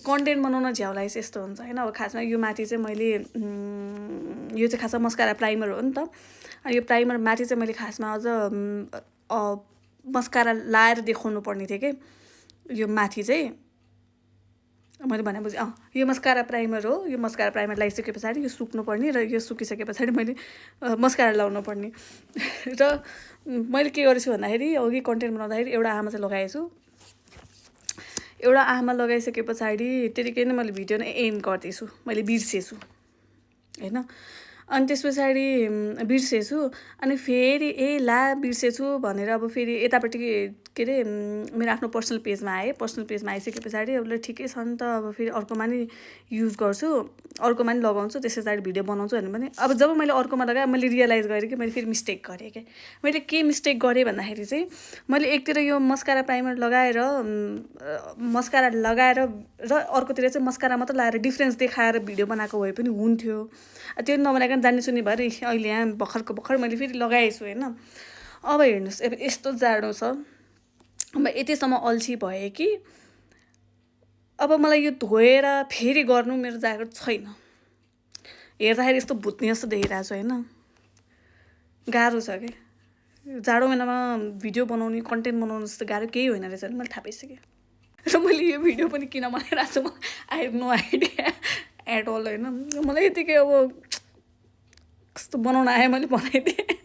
Content बनाउन झ्याउ लागेपछि यस्तो हुन्छ होइन। अब खासमा यो माथि चाहिँ मैले यो चाहिँ खासमा मस्कारा प्राइमर हो नि त। यो प्राइमर माथि चाहिँ मैले खासमा अझ मस्कारा लाएर देखाउनु पर्ने थियो कि यो माथि चाहिँ मैले भनेपछि यो मस्कारा प्राइमर हो। यो मस्कारा प्राइमर लगाइसके पछाडि यो सुक्नु पर्ने र यो सुकिसके पछाडि मैले मस्कारा लाउनु पर्ने र मैले के गरेछु भन्दाखेरि अघि कन्टेन्ट बनाउँदाखेरि एउटा आमा चाहिँ लगाएछु। एउटा आमा लगाइसके पछाडि त्यतिकै नै मैले भिडियो नै एन्ड गर्दैछु। मैले बिर्सेछु होइन। अनि त्यस पछाडि बिर्सेछु अनि फेरि ला बिर्सेछु भनेर अब फेरि यतापट्टि के अरे मेरो आफ्नो पर्सनल पेजमा आएँ। पर्सनल पेजमा आइसके पछाडि अब ठिकै छ नि त, अब फेरि अर्कोमा नि युज गर्छु, अर्कोमा नि लगाउँछु, त्यस पछाडि भिडियो बनाउँछु भने पनि अब जब मैले अर्कोमा लगाएँ मैले रियलाइज गरेँ कि मैले फेरि मिस्टेक गरेँ क्या। मैले के मिस्टेक गरेँ भन्दाखेरि चाहिँ मैले एकतिर यो मस्कारा प्राइमर लगाएर र अर्कोतिर चाहिँ मस्कारा मात्र लगाएर डिफ्रेन्स देखाएर भिडियो बनाएको भए पनि हुन्थ्यो। त्यो नबनाइकन जान्ने सुन्ने भएर अहिले यहाँ भर्खर मैले फेरि लगाएछु होइन। अब हेर्नुहोस् अब यस्तो जाडो छ, म यतिसम्म अल्छी भएँ कि अब मलाई यो धोएर फेरि गर्नु मेरो जागर छैन। हेर्दाखेरि यस्तो भुत्ने जस्तो देखिरहेको छ होइन। गाह्रो छ कि जाडो महिनामा भिडियो बनाउने कन्टेन्ट बनाउनु जस्तो गाह्रो केही होइन रहेछ भने मैले थाहा पाइसकेँ। र मैले यो भिडियो पनि किन बनाइरहेको छु I have no idea at all होइन। मलाई यतिकै अब कस्तो बनाउन आयो मैले बनाइदिएँ।